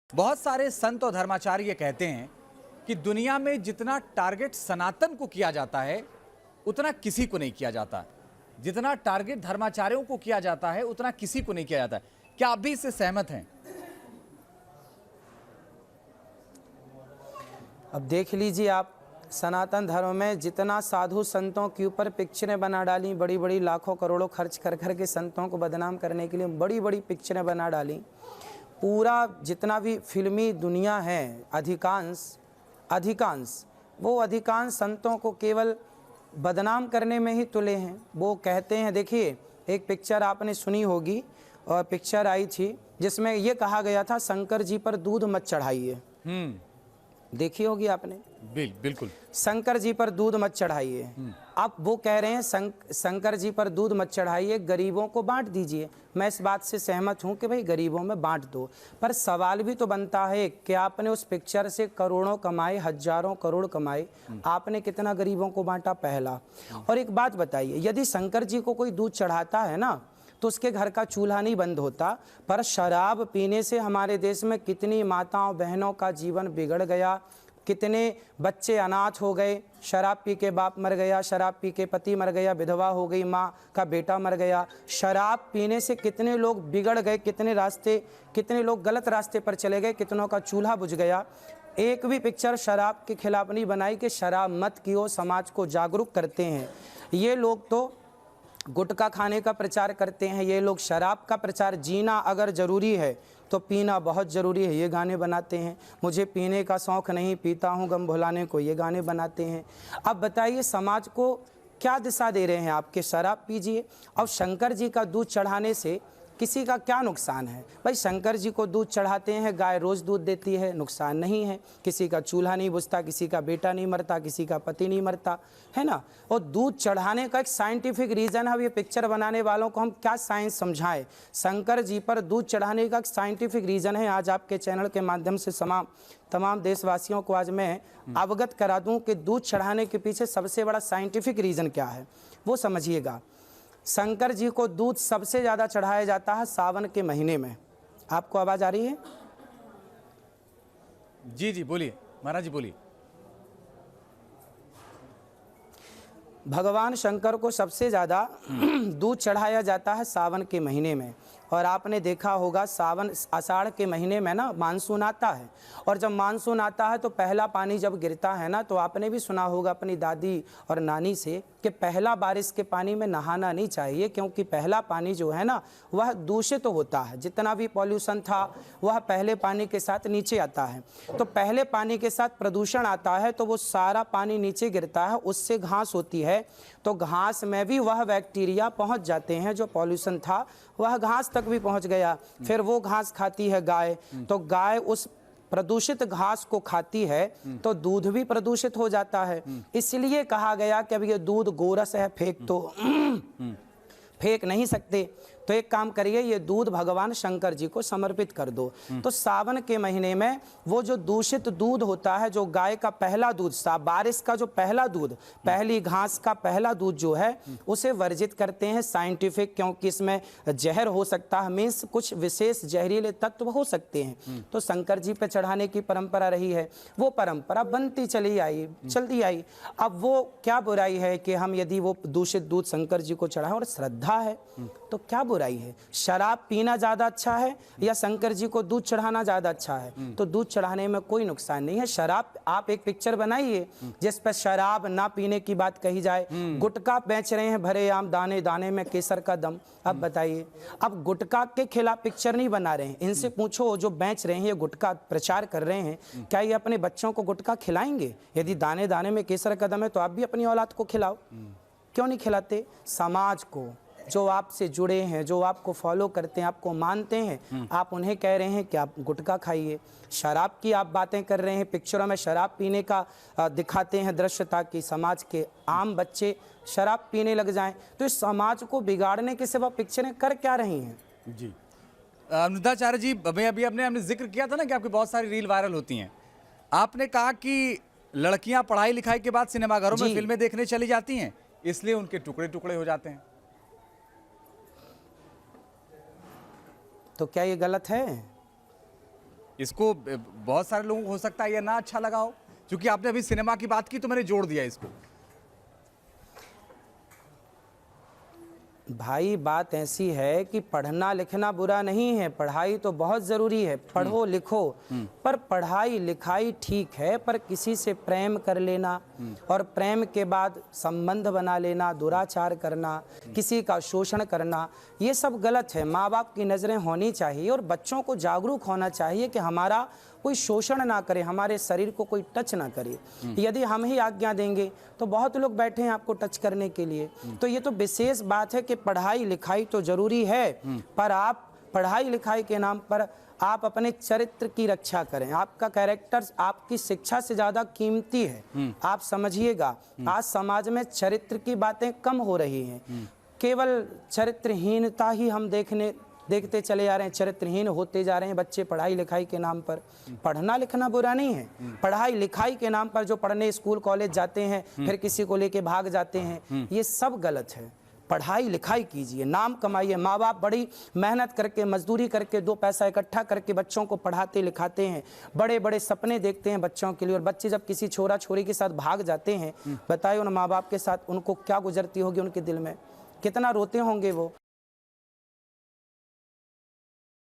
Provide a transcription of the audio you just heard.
बहुत सारे संत और धर्माचार्य कहते हैं कि दुनिया में जितना टारगेट सनातन को किया जाता है उतना किसी को नहीं किया जाता। जितना टारगेट धर्माचार्यों को किया जाता है उतना किसी को नहीं किया जाता। क्या आप भी इससे सहमत हैं? अब देख लीजिए आप, सनातन धर्म में जितना साधु संतों के ऊपर पिक्चरें बना डाली, बड़ी बड़ी लाखों करोड़ों खर्च कर कर के संतों को बदनाम करने के लिए बड़ी बड़ी पिक्चरें बना डाली। पूरा जितना भी फिल्मी दुनिया है, अधिकांश संतों को केवल बदनाम करने में ही तुले हैं। वो कहते हैं, देखिए एक पिक्चर आपने सुनी होगी और पिक्चर आई थी जिसमें ये कहा गया था शंकर जी पर दूध मत चढ़ाइए। देखी होगी आपने? बिल्कुल। शंकर जी पर दूध मत चढ़ाइए। अब वो कह रहे हैं शंकर जी पर दूध मत चढ़ाइए, गरीबों को बांट दीजिए। मैं इस बात से सहमत हूं कि भाई गरीबों में बांट दो, पर सवाल भी तो बनता है कि आपने उस पिक्चर से करोड़ों कमाए, हजारों करोड़ कमाए, आपने कितना गरीबों को बांटा? पहला। और एक बात बताइए, यदि शंकर जी को कोई दूध चढ़ाता है ना तो उसके घर का चूल्हा नहीं बंद होता, पर शराब पीने से हमारे देश में कितनी माताओं बहनों का जीवन बिगड़ गया, कितने बच्चे अनाथ हो गए। शराब पी के बाप मर गया, शराब पी के पति मर गया, विधवा हो गई माँ का बेटा मर गया। शराब पीने से कितने लोग बिगड़ गए, कितने लोग गलत रास्ते पर चले गए, कितनों का चूल्हा बुझ गया। एक भी पिक्चर शराब के खिलाफ नहीं बनाई कि शराब मत पियो, समाज को जागरूक करते हैं। ये लोग तो गुटखा खाने का प्रचार करते हैं, ये लोग शराब का प्रचार, जीना अगर ज़रूरी है तो पीना बहुत ज़रूरी है, ये गाने बनाते हैं। मुझे पीने का शौक़ नहीं, पीता हूँ गम भुलाने को, ये गाने बनाते हैं। अब बताइए समाज को क्या दिशा दे रहे हैं आपके? शराब पीजिए। अब शंकर जी का दूध चढ़ाने से किसी का क्या नुकसान है? भाई शंकर जी को दूध चढ़ाते हैं, गाय रोज़ दूध देती है, नुकसान नहीं है। किसी का चूल्हा नहीं बुझता, किसी का बेटा नहीं मरता, किसी का पति नहीं मरता, है ना। और दूध चढ़ाने का एक साइंटिफिक रीज़न है। अब ये पिक्चर बनाने वालों को हम क्या साइंस समझाएं? शंकर जी पर दूध चढ़ाने का एक साइंटिफिक रीज़न है। आज आपके चैनल के माध्यम से तमाम देशवासियों को आज मैं अवगत करा दूँ कि दूध चढ़ाने के पीछे सबसे बड़ा साइंटिफिक रीज़न क्या है, वो समझिएगा। शंकर जी को दूध सबसे ज़्यादा चढ़ाया जाता है सावन के महीने में। आपको आवाज़ आ रही है? जी बोलिए महाराज जी, बोलिए। भगवान शंकर को सबसे ज़्यादा दूध चढ़ाया जाता है सावन के महीने में। और आपने देखा होगा सावन आषाढ़ के महीने में ना मानसून आता है, और जब मानसून आता है तो पहला पानी जब गिरता है ना, तो आपने भी सुना होगा अपनी दादी और नानी से कि पहला बारिश के पानी में नहाना नहीं चाहिए, क्योंकि पहला पानी जो है ना वह दूषित होता है। जितना भी पॉल्यूशन था वह पहले पानी के साथ नीचे आता है। तो पहले पानी के साथ प्रदूषण आता है तो वो सारा पानी नीचे गिरता है, उससे घास होती है, तो घास में भी वह बैक्टीरिया पहुंच जाते हैं। जो पॉल्यूशन था वह घास तक भी पहुंच गया। फिर वो घास खाती है गाय, तो गाय उस प्रदूषित घास को खाती है तो दूध भी प्रदूषित हो जाता है। इसलिए कहा गया कि अब ये दूध गोरस है, फेंक नहीं सकते, तो एक काम करिए, ये दूध भगवान शंकर जी को समर्पित कर दो। तो सावन के महीने में वो जो दूषित दूध होता है, जो गाय का पहला दूध, बारिश का जो पहला दूध, पहली घास का पहला दूध जो है, उसे वर्जित करते हैं साइंटिफिक, क्योंकि इसमें जहर हो सकता है, मीन्स कुछ विशेष जहरीले तत्व हो सकते हैं। तो शंकर जी पे चढ़ाने की परंपरा रही है, वो परंपरा बनती चलती आई। अब वो क्या बुराई है कि हम यदि वो दूषित दूध शंकर जी को चढ़ाएं, और श्रद्धा है तो क्या बुराई है? शराब पीना ज्यादा अच्छा है या शंकर जी को दूध चढ़ाना ज्यादा अच्छा है? तो दूध चढ़ाने में कोई नुकसान नहीं है। शराब, आप एक पिक्चर बनाइए जिस पर शराब ना पीने की बात कही जाए। गुटखा बेच रहे हैं भरे आम, दाने दाने में केसर का दम। अब बताइए, अब गुटखा के खिलाफ पिक्चर नहीं बना रहे हैं, इनसे पूछो जो बेच रहे हैं, ये गुटखा प्रचार कर रहे हैं, क्या ये अपने बच्चों को गुटखा खिलाएंगे? यदि दाने दाने में केसर का दम है तो आप भी अपनी औलाद को खिलाओ, क्यों नहीं खिलाते? समाज को, जो आपसे जुड़े हैं, जो आपको फॉलो करते हैं, आपको मानते हैं, आप उन्हें कह रहे हैं कि आप गुटखा खाइए। शराब की आप बातें कर रहे हैं, पिक्चरों में शराब पीने का दिखाते हैं दृश्य, ताकि समाज के आम बच्चे शराब पीने लग जाएं। तो इस समाज को बिगाड़ने के सिवा पिक्चरें कर क्या रही हैं? जी अनुदाचार्य जी, अभी हमने जिक्र किया था ना कि आपकी बहुत सारी रील वायरल होती हैं। आपने कहा कि लड़कियां पढ़ाई लिखाई के बाद सिनेमाघरों में फिल्में देखने चली जाती हैं, इसलिए उनके टुकड़े टुकड़े हो जाते हैं। तो क्या ये गलत है? इसको बहुत सारे लोगों को हो सकता है ये ना अच्छा लगा हो, क्योंकि आपने अभी सिनेमा की बात की तो मैंने जोड़ दिया इसको। भाई बात ऐसी है कि पढ़ना लिखना बुरा नहीं है, पढ़ाई तो बहुत ज़रूरी है, पढ़ो लिखो, पर पढ़ाई लिखाई ठीक है, पर किसी से प्रेम कर लेना और प्रेम के बाद संबंध बना लेना, दुराचार करना, किसी का शोषण करना, ये सब गलत है। माँ बाप की नज़रें होनी चाहिए और बच्चों को जागरूक होना चाहिए कि हमारा कोई शोषण ना करे, हमारे शरीर को कोई टच ना करे। यदि हम ही आज्ञा देंगे तो बहुत लोग बैठे हैं आपको टच करने के लिए। तो ये तो विशेष बात है कि पढ़ाई लिखाई तो जरूरी है, पर आप पढ़ाई लिखाई के नाम पर आप अपने चरित्र की रक्षा करें। आपका कैरेक्टर आपकी शिक्षा से ज़्यादा कीमती है। आप समझिएगा, आज समाज में चरित्र की बातें कम हो रही हैं, केवल चरित्रहीनता ही हम देखते चले जा रहे हैं, चरित्रहीन होते जा रहे हैं बच्चे पढ़ाई लिखाई के नाम पर। पढ़ना लिखना बुरा नहीं है, पढ़ाई लिखाई के नाम पर जो पढ़ने स्कूल कॉलेज जाते हैं फिर किसी को लेके भाग जाते हैं, ये सब गलत है। पढ़ाई लिखाई कीजिए, नाम कमाइए। माँ बाप बड़ी मेहनत करके मजदूरी करके 2 पैसा इकट्ठा करके बच्चों को पढ़ाते लिखाते हैं, बड़े बड़े सपने देखते हैं बच्चों के लिए, और बच्चे जब किसी छोरा छोरी के साथ भाग जाते हैं, बताइए उन माँ बाप के साथ उनको क्या गुजरती होगी, उनके दिल में कितना रोते होंगे वो।